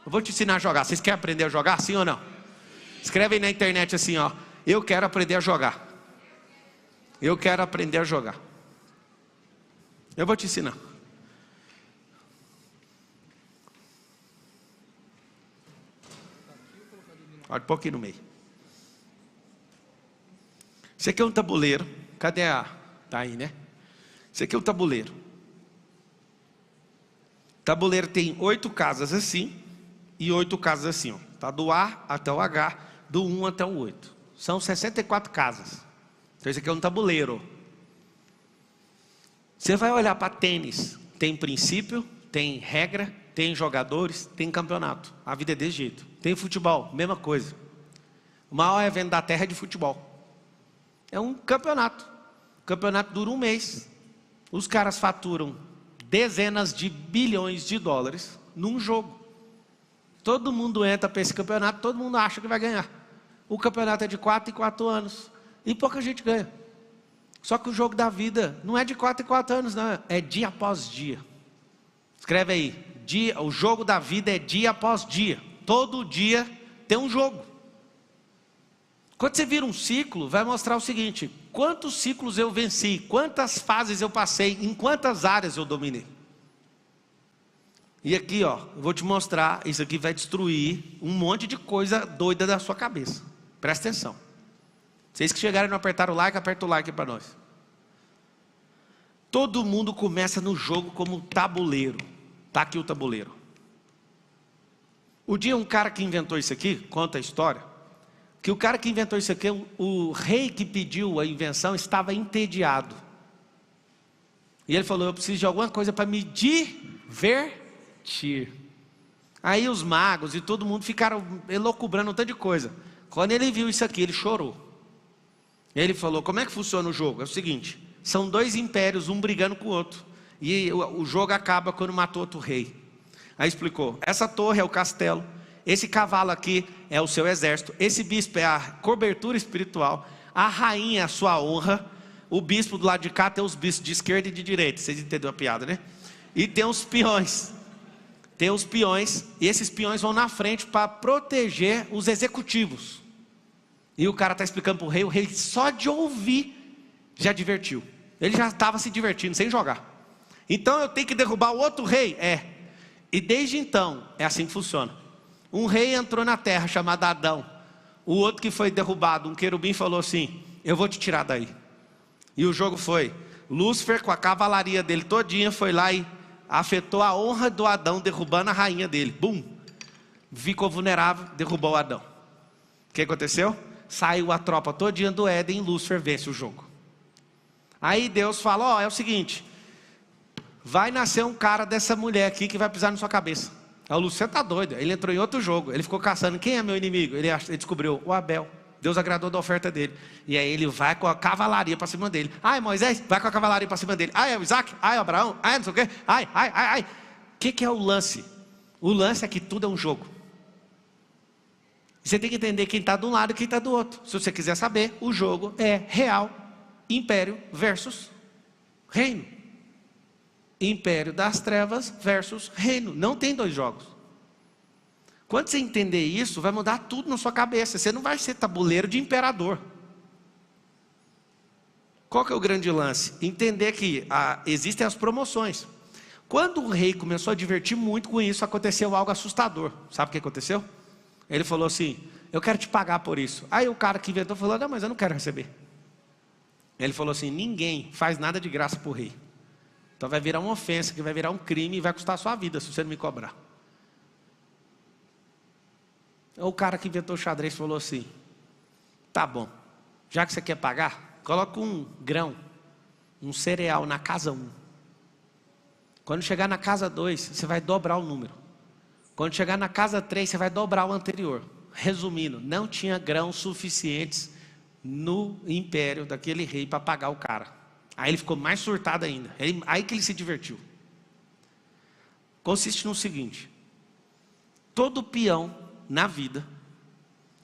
Eu vou te ensinar a jogar. Vocês querem aprender a jogar, sim ou não? Escreve aí na internet assim, ó. Eu quero aprender a jogar. Eu quero aprender a jogar. Eu vou te ensinar. Olha um pouquinho no meio. Esse aqui é um tabuleiro. Cadê a... Tá aí, né? Esse aqui é um tabuleiro. Tabuleiro tem 8 casas assim e 8 casas assim, ó. Tá do A até o H, do 1 até o 8. São 64 casas. Então esse aqui é um tabuleiro. Você vai olhar para tênis. Tem princípio, tem regra, tem jogadores, tem campeonato. A vida é desse jeito. Tem futebol, mesma coisa. O maior evento da terra é de futebol. É um campeonato. O campeonato dura um mês. Os caras faturam dezenas de bilhões de dólares num jogo. Todo mundo entra para esse campeonato, todo mundo acha que vai ganhar. O campeonato é de 4 em 4 anos. E pouca gente ganha. Só que o jogo da vida não é de 4 em 4 anos, não. É dia após dia. Escreve aí. O jogo da vida é dia após dia. Todo dia tem um jogo. Quando você vira um ciclo, vai mostrar o seguinte: quantos ciclos eu venci, quantas fases eu passei, em quantas áreas eu dominei. E aqui, ó, eu vou te mostrar, isso aqui vai destruir um monte de coisa doida da sua cabeça. Presta atenção. Vocês que chegaram e não apertaram o like, aperta o like para nós. Todo mundo começa no jogo como tabuleiro. Está aqui o tabuleiro. O dia um cara que inventou isso aqui, conta a história, que o cara que inventou isso aqui, o rei que pediu a invenção estava entediado. E ele falou: eu preciso de alguma coisa para me divertir. Aí os magos e todo mundo ficaram elocubrando um tanto de coisa. Quando ele viu isso aqui, ele chorou. Ele falou: como é que funciona o jogo? É o seguinte, são 2 impérios, um brigando com o outro. E o jogo acaba quando matou outro rei. Aí explicou: essa torre é o castelo, esse cavalo aqui é o seu exército, esse bispo é a cobertura espiritual, a rainha é a sua honra, o bispo do lado de cá tem os bispos de esquerda e de direita. Vocês entenderam a piada, né? E tem os peões. Tem os peões, e esses peões vão na frente para proteger os executivos. E o cara está explicando para o rei só de ouvir já divertiu. Ele já estava se divertindo sem jogar. Então eu tenho que derrubar o outro rei? É. E desde então, é assim que funciona. Um rei entrou na terra chamado Adão. O outro que foi derrubado, um querubim, falou assim: eu vou te tirar daí. E o jogo foi: Lúcifer com a cavalaria dele todinha foi lá e afetou a honra do Adão, derrubando a rainha dele. Bum! Ficou vulnerável, derrubou o Adão. O que aconteceu? Saiu a tropa todinha do Éden e Lúcifer vence o jogo. Aí Deus fala: ó, é o seguinte, vai nascer um cara dessa mulher aqui que vai pisar na sua cabeça. Aí o Lúcifer está doido, ele entrou em outro jogo. Ele ficou caçando, quem é meu inimigo? Ele descobriu, o Abel. Deus agradou da oferta dele. E aí ele vai com a cavalaria para cima dele. Ai, Moisés, vai com a cavalaria para cima dele. Ai, é o Isaac, ai, é o Abraão, ai, não sei o quê. Ai. O que é o lance? O lance é que tudo é um jogo. Você tem que entender quem está de um lado e quem está do outro. Se você quiser saber, o jogo é real, império versus reino. Império das trevas versus reino. Não tem 2 jogos. Quando você entender isso, vai mudar tudo na sua cabeça. Você não vai ser tabuleiro de imperador. Qual que é o grande lance? Entender que existem as promoções. Quando o rei começou a divertir muito com isso, aconteceu algo assustador. Sabe o que aconteceu? Ele falou assim: eu quero te pagar por isso. Aí o cara que inventou falou: não, mas eu não quero receber. Ele falou assim: ninguém faz nada de graça para o rei. Então vai virar uma ofensa, que vai virar um crime e vai custar a sua vida se você não me cobrar. O cara que inventou o xadrez falou assim: tá bom, já que você quer pagar, coloca um grão, um cereal na casa 1. Quando chegar na casa 2, você vai dobrar o número. Quando chegar na casa 3, você vai dobrar o anterior. Resumindo, não tinha grãos suficientes no império daquele rei para pagar o cara. Aí ele ficou mais surtado ainda. Aí que ele se divertiu. Consiste no seguinte: todo peão na vida,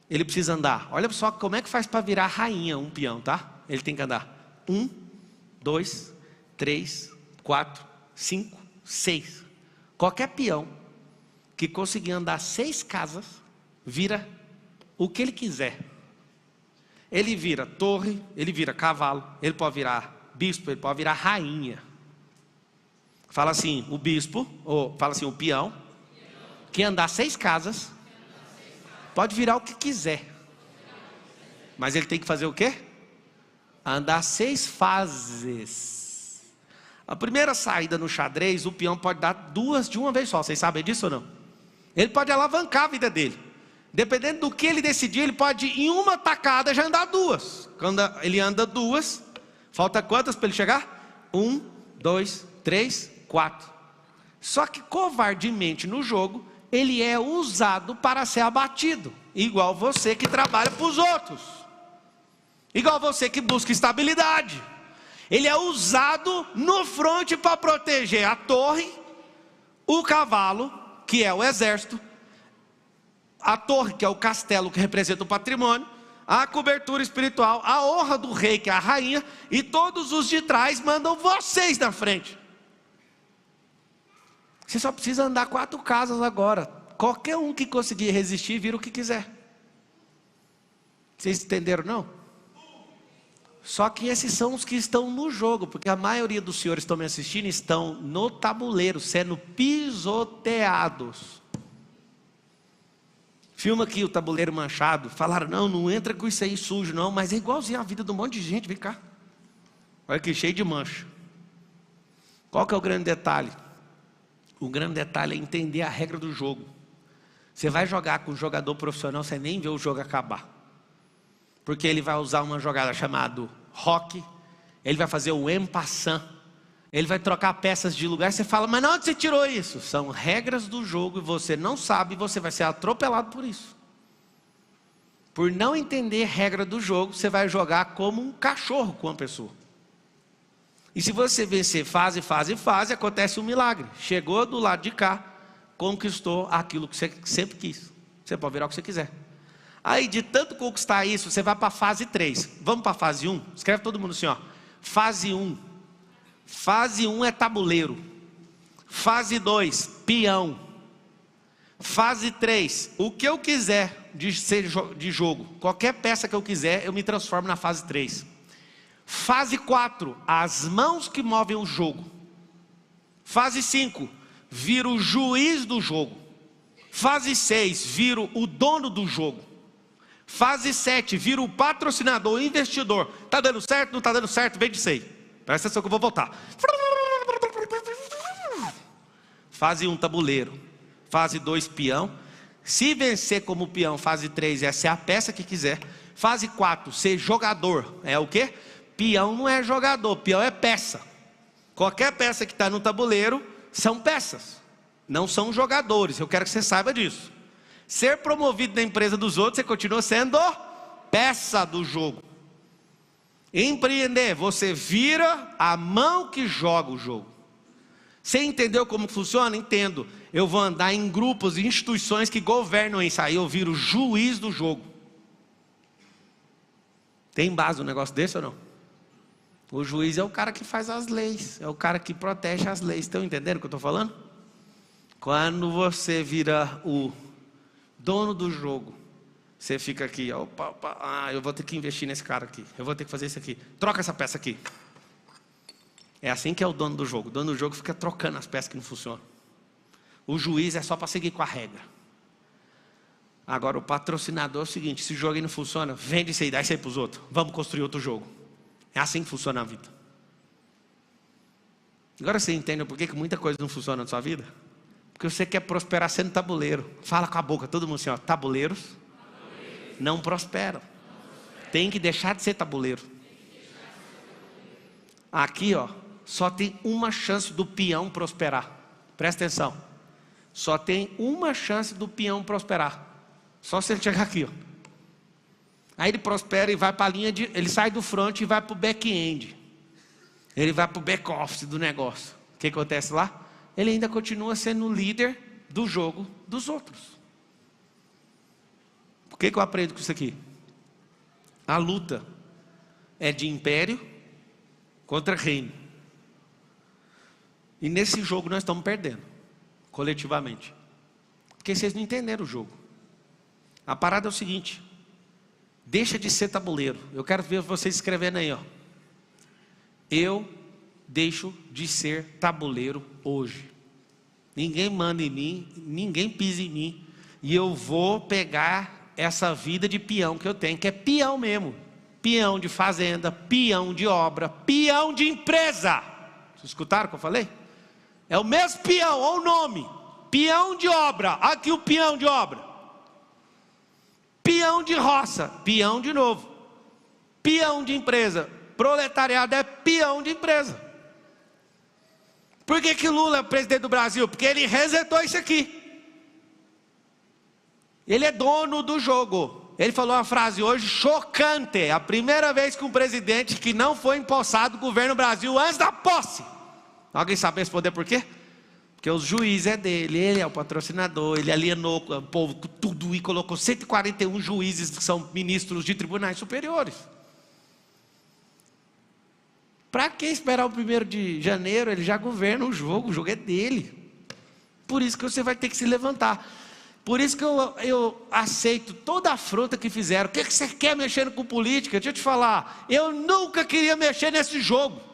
ele precisa andar. Olha só como é que faz para virar rainha um peão, tá? Ele tem que andar 1, 2, 3, 4, 5, 6. Qualquer peão que conseguir andar 6 casas, vira o que ele quiser. Ele vira torre, ele vira cavalo, ele pode virar bispo, ele pode virar rainha. Fala assim, o bispo, ou fala assim, o peão, que andar 6 casas, pode virar o que quiser. Mas ele tem que fazer o quê? Andar 6 fases. A primeira saída no xadrez, o peão pode dar 2 de uma vez só. Vocês sabem disso ou não? Ele pode alavancar a vida dele. Dependendo do que ele decidir, ele pode em uma tacada já andar 2. Quando ele anda 2, falta quantas para ele chegar? 1, 2, 3, 4. Só que covardemente no jogo, ele é usado para ser abatido. Igual você que trabalha para os outros. Igual você que busca estabilidade. Ele é usado no fronte para proteger a torre, o cavalo, que é o exército, a torre, que é o castelo, que representa o patrimônio, a cobertura espiritual, a honra do rei, que é a rainha, e todos os de trás mandam vocês na frente. Você só precisa andar 4 casas agora. Qualquer um que conseguir resistir, vira o que quiser. Vocês entenderam, não? Só que esses são os que estão no jogo, porque a maioria dos senhores que estão me assistindo estão no tabuleiro, sendo pisoteados. Filma aqui o tabuleiro manchado. Falaram, não entra com isso aí sujo não, mas é igualzinho a vida de um monte de gente, vem cá. Olha aqui, cheio de mancha. Qual que é o grande detalhe? O grande detalhe é entender a regra do jogo. Você vai jogar com um jogador profissional, você nem vê o jogo acabar. Porque ele vai usar uma jogada chamada rock, ele vai fazer o en passant, ele vai trocar peças de lugar, você fala, mas onde você tirou isso? São regras do jogo e você não sabe, você vai ser atropelado por isso. Por não entender regra do jogo, você vai jogar como um cachorro com uma pessoa. E se você vencer fase, acontece um milagre. Chegou do lado de cá, conquistou aquilo que você sempre quis. Você pode virar o que você quiser. Aí de tanto conquistar isso, você vai para a fase 3. Vamos para a fase 1? Escreve todo mundo assim, ó. Fase 1. Fase 1 é tabuleiro. Fase 2, peão. Fase 3, o que eu quiser de jogo. Qualquer peça que eu quiser, eu me transformo na fase 3. Fase 4, as mãos que movem o jogo. Fase 5, viro o juiz do jogo. Fase 6, viro o dono do jogo. Fase 7, vira o patrocinador, o investidor. Está dando certo? Não está dando certo? Vem disso aí. Presta atenção que eu vou voltar. Fase 1, tabuleiro. Fase 2, peão. Se vencer como peão, fase 3 é ser a peça que quiser. Fase 4, ser jogador. É o quê? Peão não é jogador, peão é peça. Qualquer peça que está no tabuleiro são peças. Não são jogadores, eu quero que você saiba disso. Ser promovido na empresa dos outros, você continua sendo peça do jogo. Empreender, você vira a mão que joga o jogo. Você entendeu como funciona? Entendo. Eu vou andar em grupos e instituições que governam isso. Aí eu viro o juiz do jogo. Tem base um negócio desse ou não? O juiz é o cara que faz as leis. É o cara que protege as leis. Estão entendendo o que eu estou falando? Quando você vira o dono do jogo, você fica aqui, opa, eu vou ter que investir nesse cara aqui, eu vou ter que fazer isso aqui, troca essa peça aqui. É assim que é o dono do jogo. O dono do jogo fica trocando as peças que não funcionam. O juiz é só para seguir com a regra. Agora o patrocinador é o seguinte, se o jogo aí não funciona, vende isso aí, dá isso aí para os outros, vamos construir outro jogo. É assim que funciona a vida. Agora você entende por que muita coisa não funciona na sua vida? Porque você quer prosperar sendo tabuleiro. Fala com a boca, todo mundo assim, ó, tabuleiros não prosperam. Tem que deixar de ser tabuleiro. Aqui, ó, só tem uma chance do peão prosperar. Presta atenção. Só tem uma chance do peão prosperar. Só se ele chegar aqui, ó. Aí ele prospera e vai para a linha de... Ele sai do front e vai para o back-end. Ele vai para o back-office do negócio. O que acontece lá? Ele ainda continua sendo o líder do jogo dos outros. Por que eu aprendo com isso aqui? A luta é de império contra reino. E nesse jogo nós estamos perdendo, coletivamente. Porque vocês não entenderam o jogo. A parada é o seguinte: deixa de ser tabuleiro. Eu quero ver vocês escrevendo aí, ó. Eu deixo de ser tabuleiro hoje. Ninguém manda em mim, ninguém pisa em mim. E eu vou pegar essa vida de peão que eu tenho, que é peão mesmo. Peão de fazenda, peão de obra, peão de empresa. Vocês escutaram o que eu falei? É o mesmo peão, olha o nome. Peão de obra, aqui o peão de obra. Peão de roça, peão de novo. Peão de empresa, proletariado é peão de empresa. Por que Lula é o presidente do Brasil? Porque ele resetou isso aqui. Ele é dono do jogo. Ele falou uma frase hoje chocante. É a primeira vez que um presidente que não foi empossado governa o Brasil antes da posse. Alguém sabe responder por quê? Porque os juízes é dele, ele é o patrocinador, ele alienou o povo com tudo e colocou 141 juízes que são ministros de tribunais superiores. Para que esperar o 1º de janeiro? Ele já governa o jogo é dele. Por isso que você vai ter que se levantar. Por isso que eu aceito toda a afronta que fizeram. O que você quer mexendo com política? Deixa eu te falar, eu nunca queria mexer nesse jogo.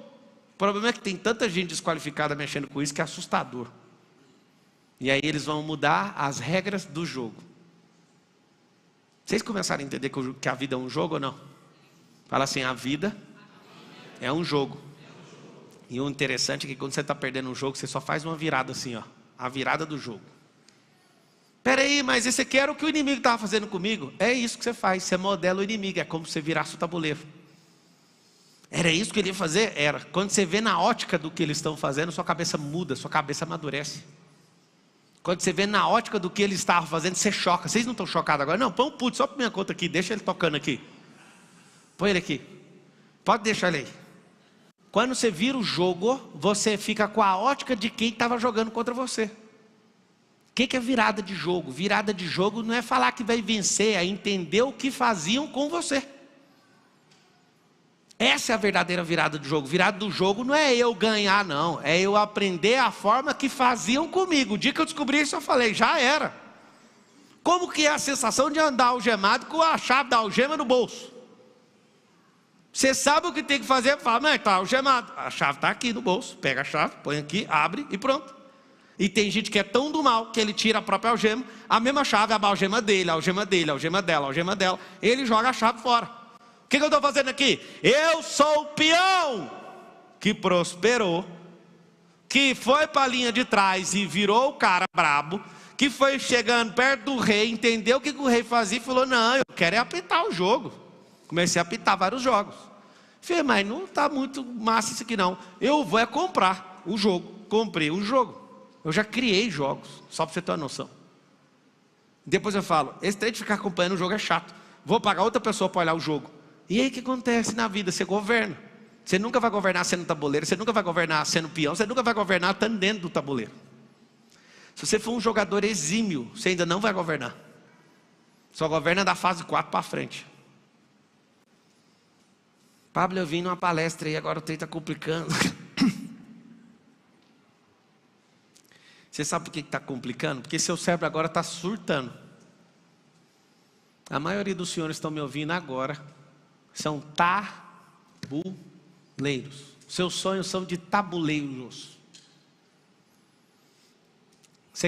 O problema é que tem tanta gente desqualificada mexendo com isso que é assustador. E aí eles vão mudar as regras do jogo. Vocês começaram a entender que a vida é um jogo ou não? Fala assim, a vida é um jogo. E o interessante é que quando você está perdendo um jogo, você só faz uma virada assim, ó. A virada do jogo. Peraí, mas esse aqui era o que o inimigo estava fazendo comigo? É isso que você faz, você modela o inimigo. É como se você virasse o tabuleiro. Era isso que ele ia fazer? Era. Quando você vê na ótica do que eles estão fazendo, sua cabeça muda, sua cabeça amadurece. Quando você vê na ótica do que eles estavam fazendo, você choca. Vocês não estão chocados agora? Não, põe um puto só para minha conta aqui, deixa ele tocando aqui. Põe ele aqui. Pode deixar ele aí. Quando você vira o jogo, você fica com a ótica de quem estava jogando contra você. O que é virada de jogo? Virada de jogo não é falar que vai vencer, é entender o que faziam com você. Essa é a verdadeira virada do jogo. Virada do jogo não é eu ganhar, não. É eu aprender a forma que faziam comigo. O dia que eu descobri isso, eu falei, já era. Como que é a sensação de andar algemado com a chave da algema no bolso? Você sabe o que tem que fazer, fala, mas está algemado. A chave está aqui no bolso. Pega a chave, põe aqui, abre e pronto. E tem gente que é tão do mal que ele tira a própria algema, a mesma chave, a algema dele, a algema dele, a algema dela, a algema dela. Ele joga a chave fora. O que eu estou fazendo aqui? Eu sou o peão que prosperou, que foi para a linha de trás e virou o cara brabo, que foi chegando perto do rei, entendeu o que o rei fazia e falou, não, eu quero é apitar o jogo. Comecei a apitar vários jogos. Falei, mas não está muito massa isso aqui não. Eu vou é comprar o jogo. Comprei o jogo. Eu já criei jogos, só para você ter uma noção. Depois eu falo, esse trem de ficar acompanhando o jogo é chato. Vou pagar outra pessoa para olhar o jogo. E aí o que acontece na vida? Você governa. Você nunca vai governar sendo tabuleiro, você nunca vai governar sendo peão, você nunca vai governar estando dentro do tabuleiro. Se você for um jogador exímio, você ainda não vai governar. Só governa da fase 4 para frente. Pablo, eu vim numa palestra e agora o trem está complicando. Você sabe por que está complicando? Porque seu cérebro agora está surtando. A maioria dos senhores que estão me ouvindo agora são tabuleiros. Seus sonhos são de tabuleiros. Você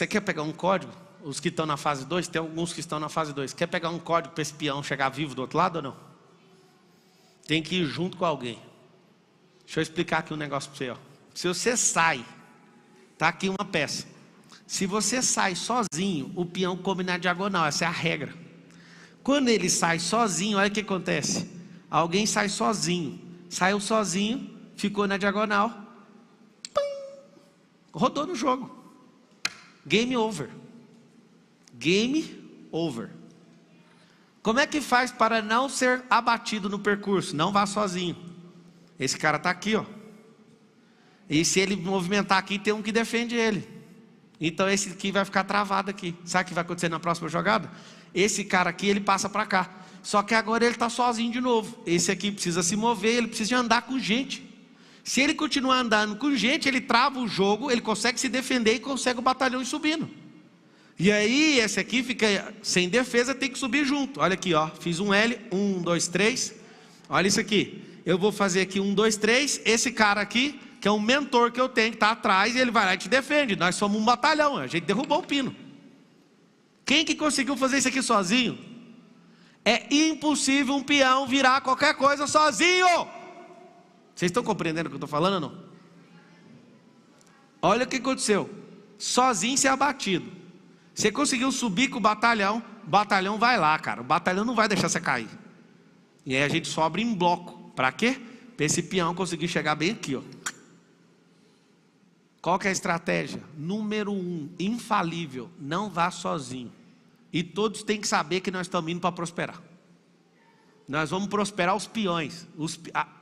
quer pegar um código? Os que estão na fase 2, tem alguns que estão na fase 2. Quer pegar um código para esse peão chegar vivo do outro lado ou não? Tem que ir junto com alguém. Deixa eu explicar aqui um negócio para você. Ó. Se você sai, está aqui uma peça. Se você sai sozinho, o peão come na diagonal. Essa é a regra. Quando ele sai sozinho, olha o que acontece. Alguém sai sozinho. Saiu sozinho, ficou na diagonal. Pum, rodou no jogo. Game over. Game over. Como é que faz para não ser abatido no percurso? Não vá sozinho. Esse cara está aqui, ó. E se ele movimentar aqui, tem um que defende ele. Então esse aqui vai ficar travado aqui. Sabe o que vai acontecer na próxima jogada? Esse cara aqui, ele passa para cá. Só que agora ele está sozinho de novo. Esse aqui precisa se mover, ele precisa de andar com gente. Se ele continuar andando com gente, ele trava o jogo, ele consegue se defender e consegue o batalhão ir subindo. E aí esse aqui fica sem defesa, tem que subir junto. Olha aqui, ó, fiz um L, 1, 2, 3. Olha isso aqui. Eu vou fazer aqui 1, 2, 3. Esse cara aqui, que é um mentor que eu tenho, que está atrás, e ele vai lá e te defende. Nós somos um batalhão, a gente derrubou o pino. Quem que conseguiu fazer isso aqui sozinho? É impossível um peão virar qualquer coisa sozinho. Vocês estão compreendendo o que eu estou falando ou não? Olha o que aconteceu. Sozinho você é abatido. Você conseguiu subir com o batalhão vai lá, cara. O batalhão não vai deixar você cair. E aí a gente sobe em bloco. Para quê? Para esse peão conseguir chegar bem aqui, ó. Qual que é a estratégia? Número 1, infalível, não vá sozinho. E todos têm que saber que nós estamos indo para prosperar. Nós vamos prosperar os peões.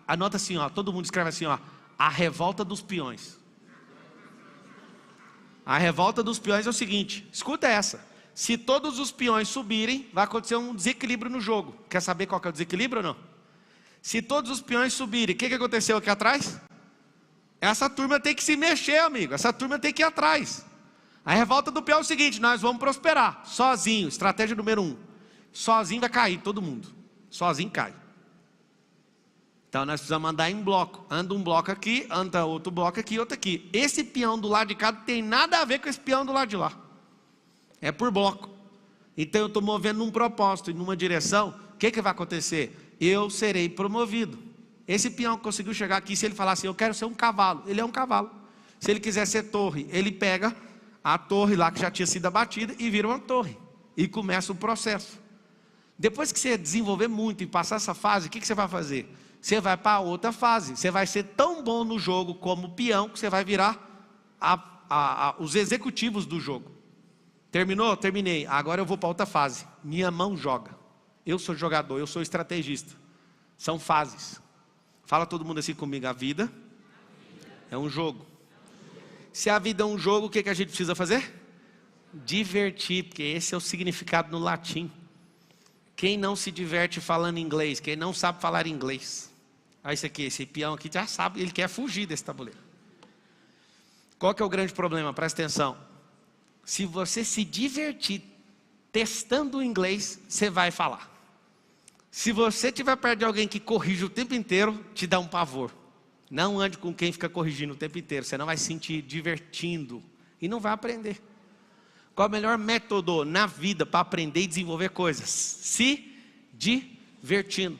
Anota assim, ó, todo mundo escreve assim, ó, a revolta dos peões. A revolta dos peões é o seguinte, escuta essa. Se todos os peões subirem, vai acontecer um desequilíbrio no jogo. Quer saber qual que é o desequilíbrio ou não? Se todos os peões subirem, o que aconteceu aqui atrás? Essa turma tem que se mexer, amigo. Essa turma tem que ir atrás. A revolta do peão é o seguinte, nós vamos prosperar. Sozinho, estratégia número 1. Sozinho vai cair todo mundo. Sozinho cai. Então nós precisamos andar em bloco. Anda um bloco aqui, anda outro bloco aqui, outro aqui. Esse peão do lado de cá não tem nada a ver com esse peão do lado de lá. É por bloco. Então eu estou movendo num propósito, numa direção. O que vai acontecer? Eu serei promovido. Esse peão que conseguiu chegar aqui, se ele falar assim, eu quero ser um cavalo, ele é um cavalo. Se ele quiser ser torre, ele pega a torre lá que já tinha sido abatida e vira uma torre. E começa o processo. Depois que você desenvolver muito e passar essa fase, o que você vai fazer? Você vai para outra fase. Você vai ser tão bom no jogo como peão que você vai virar os executivos do jogo. Terminou? Terminei. Agora eu vou para outra fase. Minha mão joga. Eu sou jogador, eu sou estrategista. São fases. Fala todo mundo assim comigo. A vida é um jogo. Se a vida é um jogo, o que a gente precisa fazer? Divertir, porque esse é o significado no latim. Quem não se diverte falando inglês, quem não sabe falar inglês. Olha isso aqui, esse peão aqui já sabe, ele quer fugir desse tabuleiro. Qual que é o grande problema? Presta atenção. Se você se divertir testando o inglês, você vai falar. Se você estiver perto de alguém que corrige o tempo inteiro, te dá um pavor. Não ande com quem fica corrigindo o tempo inteiro, você não vai se sentir divertindo e não vai aprender. Qual é o melhor método na vida para aprender e desenvolver coisas? Se divertindo.